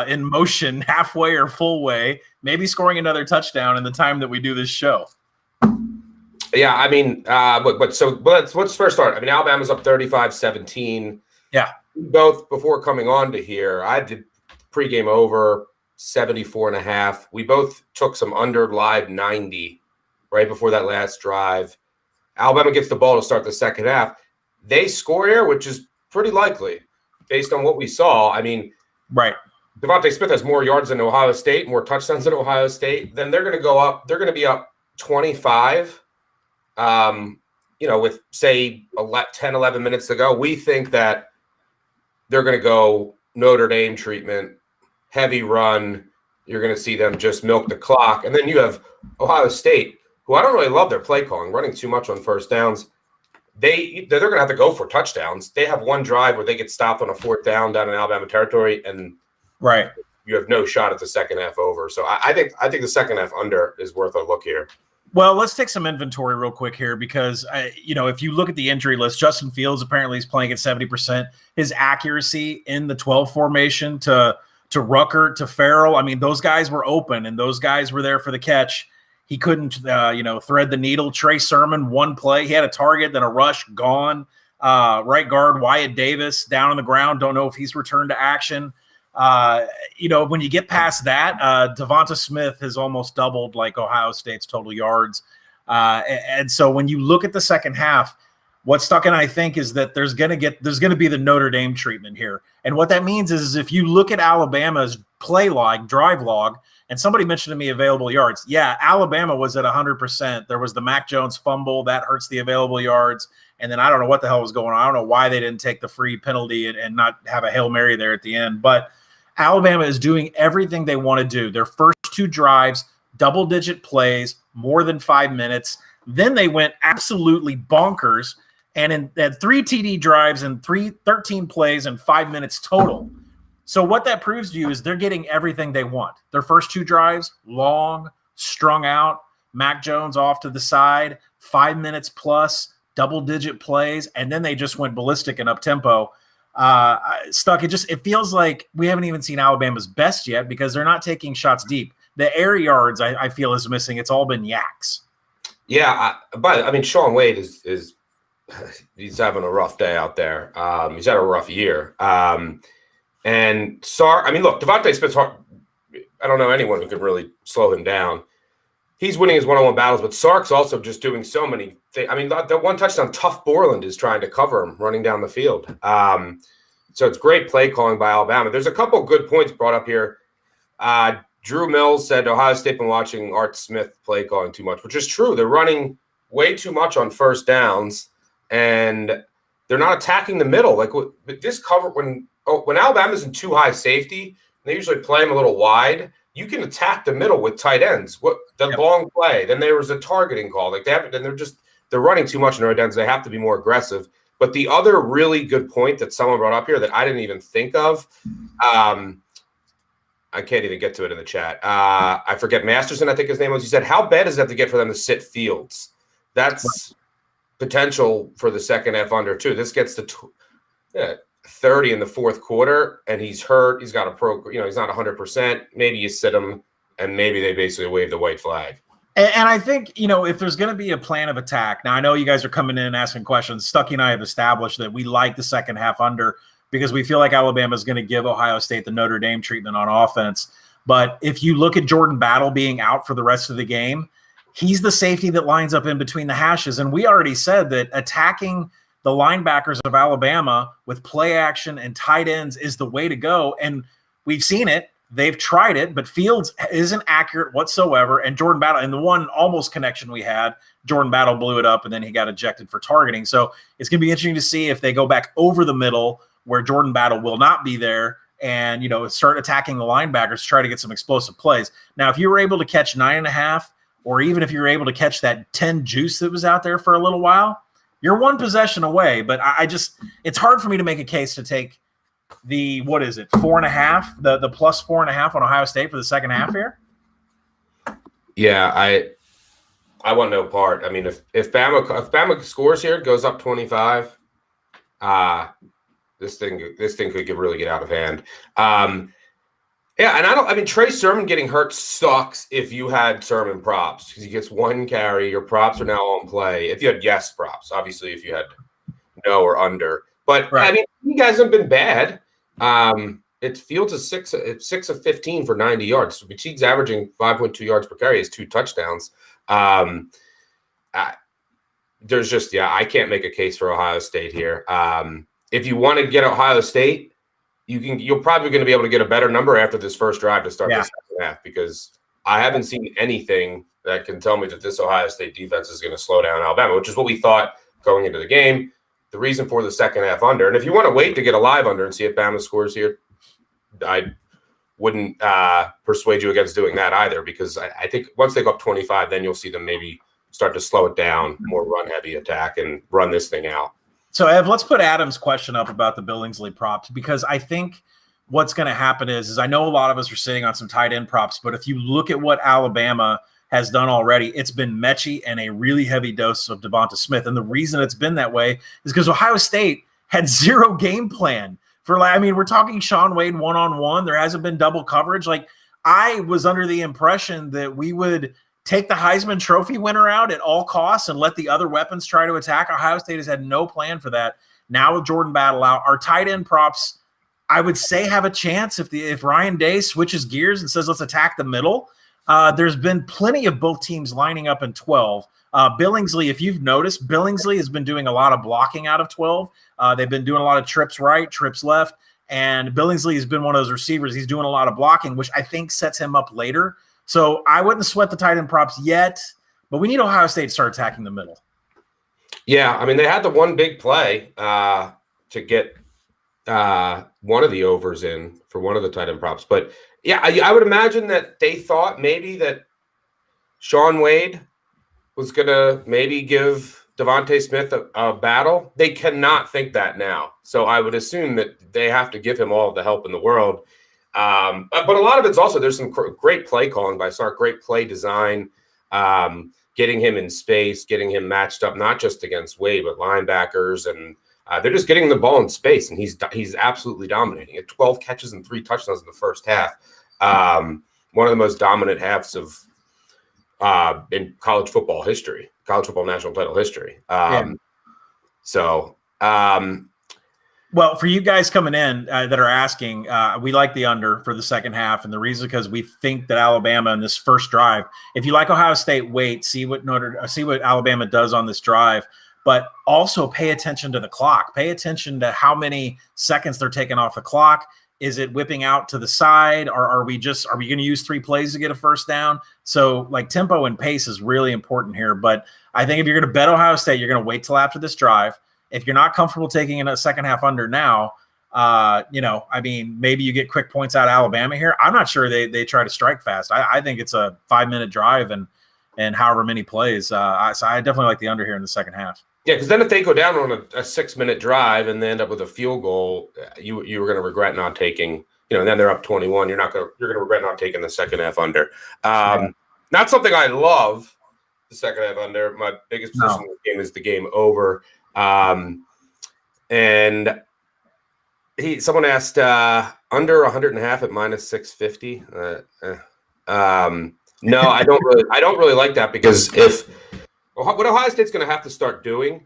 in motion halfway or full way, maybe scoring another touchdown in the time that we do this show. Yeah, I mean, let's first start. I mean, Alabama's up 35-17. Yeah. Both, before coming on to here, I did pregame over 74.5. We both took some under live 90 right before that last drive. Alabama gets the ball to start the second half. They score here, which is pretty likely based on what we saw. I mean, right. DeVonta Smith has more yards than Ohio State, more touchdowns than Ohio State. Then they're going to go up. They're going to be up 25, with, say, 10, 11 minutes to go. We think that they're going to go Notre Dame treatment, heavy run. You're going to see them just milk the clock. And then you have Ohio State, who I don't really love their play calling, running too much on first downs. They're going to have to go for touchdowns. They have one drive where they get stopped on a fourth down in Alabama territory, and right, you have no shot at the second half over. So I think the second half under is worth a look here. Well, let's take some inventory real quick here because, if you look at the injury list, Justin Fields apparently is playing at 70%. His accuracy in the 12 formation to Rucker, to Farrell, I mean, those guys were open and those guys were there for the catch. He couldn't, thread the needle. Trey Sermon, one play. He had a target, then a rush, gone. Right guard, Wyatt Davis, down on the ground. Don't know if he's returned to action. When you get past that, DeVonta Smith has almost doubled like Ohio State's total yards. And so when you look at the second half, what's stuck in, I think, is that there's going to be the Notre Dame treatment here. And what that means is if you look at Alabama's play log, drive log, and somebody mentioned to me available yards. Yeah, Alabama was at 100%. There was the Mac Jones fumble. That hurts the available yards. And then I don't know what the hell was going on. I don't know why they didn't take the free penalty and not have a Hail Mary there at the end. But Alabama is doing everything they want to do. Their first two drives, double-digit plays, more than 5 minutes. Then they went absolutely bonkers and had 3 TD drives and 13 plays and 5 minutes total. So what that proves to you is they're getting everything they want. Their first two drives, long, strung out, Mac Jones off to the side, 5 minutes plus, double-digit plays, and then they just went ballistic and up-tempo. Stuck. It feels like we haven't even seen Alabama's best yet because they're not taking shots deep. The air yards I feel is missing. It's all been yaks. Yeah, but Sean Wade is he's having a rough day out there. He's had a rough year. And look, DeVonta Smith's hard. I don't know anyone who could really slow him down. He's winning his one-on-one battles, but Sark's also just doing so many things. I mean, that one touchdown, Tough Borland is trying to cover him running down the field. So it's great play calling by Alabama. There's a couple good points brought up here. Drew Mills said Ohio State been watching Art Smith play calling too much, which is true. They're running way too much on first downs, and they're not attacking the middle. Like this cover, when Alabama's in too high safety, they usually play them a little wide. You can attack the middle with tight ends. Long play. Then there was a targeting call. They're running too much in their ends. They have to be more aggressive. But the other really good point that someone brought up here that I didn't even think of, I can't even get to it in the chat. I forget Masterson, I think his name was. He said, how bad does it have to get for them to sit Fields? That's potential for the second half under, too. This gets to 30 in the fourth quarter, and he's hurt. He's got he's not 100%. Maybe you sit him, and maybe they basically wave the white flag. And I think, if there's going to be a plan of attack, now I know you guys are coming in and asking questions. Stuckey and I have established that we like the second half under because we feel like Alabama is going to give Ohio State the Notre Dame treatment on offense. But if you look at Jordan Battle being out for the rest of the game, he's the safety that lines up in between the hashes. And we already said that attacking the linebackers of Alabama with play action and tight ends is the way to go. And we've seen it. They've tried it, but Fields isn't accurate whatsoever. And Jordan Battle, in the one almost connection we had, Jordan Battle blew it up, and then he got ejected for targeting. So it's going to be interesting to see if they go back over the middle where Jordan Battle will not be there and, start attacking the linebackers to try to get some explosive plays. Now, if you were able to catch 9.5, or even if you were able to catch that 10 juice that was out there for a little while, you're one possession away. But it's hard for me to make a case to take the 4.5, the plus 4.5 on Ohio State for the second half here. Yeah, I want no part. I mean, if Bama scores here, goes up 25, this thing could really get out of hand. Yeah, and I mean, Trey Sermon getting hurt sucks if you had Sermon props because he gets one carry. Your props are now on play. If you had yes props, obviously, if you had no or under. But, Right. I mean, you guys have been bad. It Fields is 6 of 15 for 90 yards. So Teague's averaging 5.2 yards per carry. He has 2 touchdowns. There's just, I can't make a case for Ohio State here. If you want to get Ohio State, you're probably going to be able to get a better number after this first drive to start the second half, because I haven't seen anything that can tell me that this Ohio State defense is going to slow down Alabama, which is what we thought going into the game. The reason for the second half under. And if you want to wait to get a live under and see if Bama scores here, I wouldn't persuade you against doing that either, because I think once they go up 25, then you'll see them maybe start to slow it down, more run-heavy attack, and run this thing out. So, Ev, let's put Adam's question up about the Billingsley props, because I think what's going to happen is I know a lot of us are sitting on some tight end props, but if you look at what Alabama has done already, it's been Mechie and a really heavy dose of Devonta Smith. And the reason it's been that way is because Ohio State had zero game plan for, I mean, we're talking Shaun Wade one-on-one. There hasn't been double coverage. Like, I was under the impression that we would take the Heisman Trophy winner out at all costs and let the other weapons try to attack. Ohio State has had no plan for that. Now with Jordan Battle out, our tight end props, I would say, have a chance if Ryan Day switches gears and says, let's attack the middle. There's been plenty of both teams lining up in 12. Billingsley, if you've noticed, Billingsley has been doing a lot of blocking out of 12. They've been doing a lot of trips right, trips left, and Billingsley has been one of those receivers. He's doing a lot of blocking, which I think sets him up later. So I wouldn't sweat the tight end props yet, but we need Ohio State to start attacking the middle. Yeah, I mean, they had the one big play to get one of the overs in for one of the tight end props. But, yeah, I would imagine that they thought maybe that Shaun Wade was going to maybe give Devonta Smith a battle. They cannot think that now. So I would assume that they have to give him all the help in the world. But a lot of it's also, there's some great play calling by Sark, great play design, getting him in space, getting him matched up, not just against Wade, but linebackers. And they're just getting the ball in space, and he's absolutely dominating. He had 12 catches and 3 touchdowns in the first half. One of the most dominant halves of in college football history, college football national title history. Well, for you guys coming in that are asking, we like the under for the second half, and the reason because we think that Alabama in this first drive. If you like Ohio State, wait, see what Alabama does on this drive, but also pay attention to the clock. Pay attention to how many seconds they're taking off the clock. Is it whipping out to the side, or are we going to use 3 plays to get a first down? So, like, tempo and pace is really important here. But I think if you're going to bet Ohio State, you're going to wait till after this drive. If you're not comfortable taking in a second half under now, maybe you get quick points out of Alabama here. I'm not sure they try to strike fast. I think it's a 5-minute drive and however many plays. So I definitely like the under here in the second half. Yeah, because then if they go down on a 6-minute drive and they end up with a field goal, you were going to regret not taking. And then they're up 21. You're going to regret not taking the second half under. Not something I love. The second half under. My biggest position in the game is the game over. And someone asked under 100.5 at minus 650. No, I don't really like that, because what Ohio State's going to have to start doing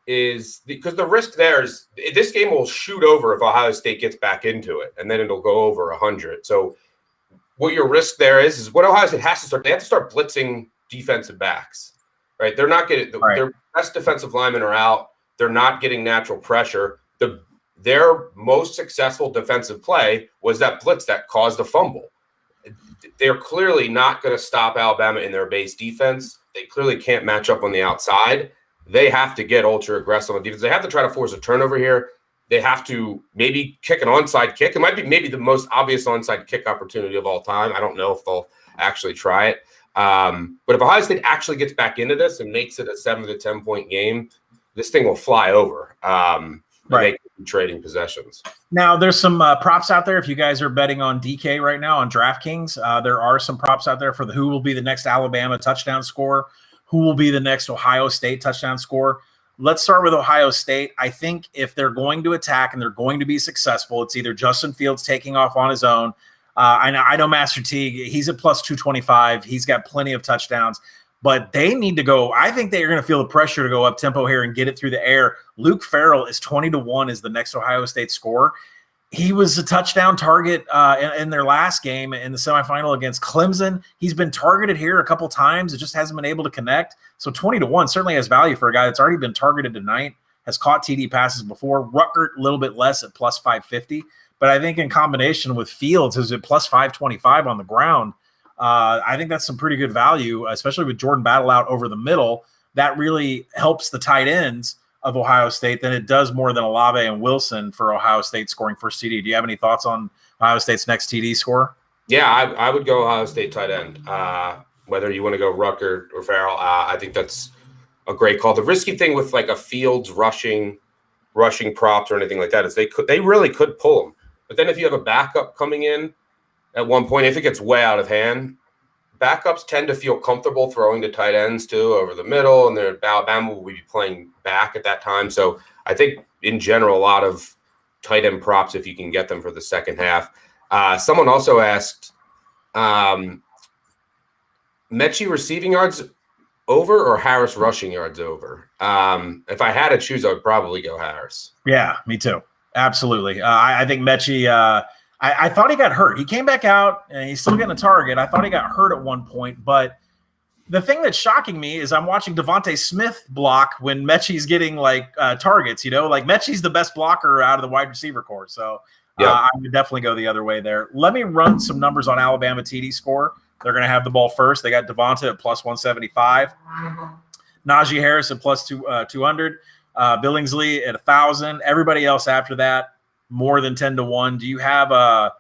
is, because the risk there is this game will shoot over if Ohio State gets back into it, and then it'll go over 100. So what your risk there is what Ohio State has to start. They have to start blitzing defensive backs, right? They're not getting their best defensive linemen are out. They're not getting natural pressure. Their most successful defensive play was that blitz that caused a fumble. They're clearly not going to stop Alabama in their base defense. They clearly can't match up on the outside. They have to get ultra aggressive on defense. They have to try to force a turnover here. They have to maybe kick an onside kick. It might be maybe the most obvious onside kick opportunity of all time. I don't know if they'll actually try it. But if Ohio State actually gets back into this and makes it a 7 to 10 point game, this thing will fly over. They could be trading possessions. Now, there's some props out there. If you guys are betting on DK right now on DraftKings, there are some props out there for who will be the next Alabama touchdown scorer, who will be the next Ohio State touchdown scorer. Let's start with Ohio State. I think if they're going to attack and they're going to be successful, it's either Justin Fields taking off on his own. I know Master Teague, he's at plus 225. He's got plenty of touchdowns, but they need to go. I think they're going to feel the pressure to go up tempo here and get it through the air. Luke Farrell is 20-1 as the next Ohio State scorer. He was a touchdown target in their last game in the semifinal against Clemson. He's been targeted here a couple times. It just hasn't been able to connect. So 20-1 certainly has value for a guy that's already been targeted tonight, has caught TD passes before. Ruckert, a little bit less at plus 550. But I think in combination with Fields, who's at plus 525 on the ground, I think that's some pretty good value, especially with Jordan Battle out over the middle. That really helps the tight ends of Ohio State than it does more than Olave and Wilson for Ohio State scoring first TD. Do you have any thoughts on Ohio State's next TD score? Yeah, I would go Ohio State tight end. Whether you want to go Ruckert or Farrell, I think that's a great call. The risky thing with like a Fields rushing props or anything like that is they really could pull them. But then if you have a backup coming in at one point, if it gets way out of hand, backups tend to feel comfortable throwing to tight ends too over the middle, and Alabama will be playing back at that time. So I think in general, a lot of tight end props if you can get them for the second half. Someone also asked, Mechie receiving yards over or Harris rushing yards over? If I had to choose, I would probably go Harris. Yeah, me too. Absolutely. I think Mechie, I thought he got hurt. He came back out and he's still getting a target. I thought he got hurt at one point, but the thing that's shocking me is I'm watching Devontae Smith block when Mechie's getting like targets, like Mechie's the best blocker out of the wide receiver corps. So I would definitely go the other way there. Let me run some numbers on Alabama TD score. They're going to have the ball first. They got Devonta at plus 175, Najee Harris at plus 200. Billingsley at 1,000. Everybody else after that, more than 10-1. Do you have a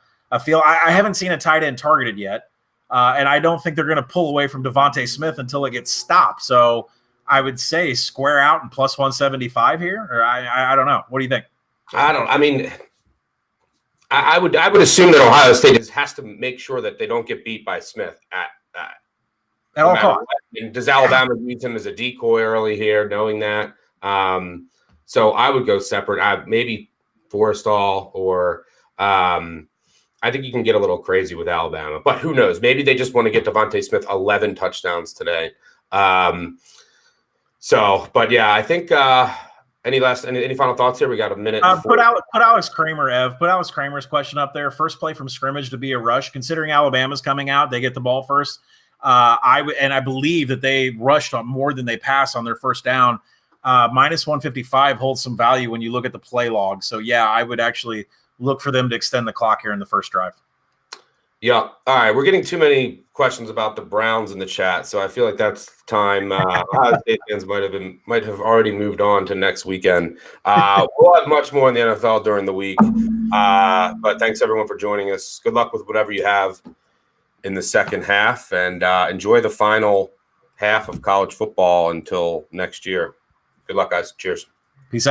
feel? I haven't seen a tight end targeted yet, and I don't think they're going to pull away from Devontae Smith until it gets stopped. So I would say square out and plus 175 here, or I don't know. What do you think? I would assume that Ohio State has to make sure that they don't get beat by Smith at all costs. Does Alabama use him as a decoy early here, knowing that? So I would go separate. Maybe Forrestall or I think you can get a little crazy with Alabama, but who knows? Maybe they just want to get Devontae Smith 11 touchdowns today. But yeah, I think any final thoughts here? We got a minute. Put Alex Kramer, Ev. Put Alex Kramer's question up there. First play from scrimmage to be a rush. Considering Alabama's coming out, they get the ball first. I believe that they rushed on more than they passed on their first down. Minus 155 holds some value when you look at the play log. So, yeah, I would actually look for them to extend the clock here in the first drive. Yeah. All right. We're getting too many questions about the Browns in the chat, so I feel like that's time. Ohio State fans might have already moved on to next weekend. We'll have much more in the NFL during the week. But thanks, everyone, for joining us. Good luck with whatever you have in the second half, and enjoy the final half of college football until next year. Good luck, guys. Cheers.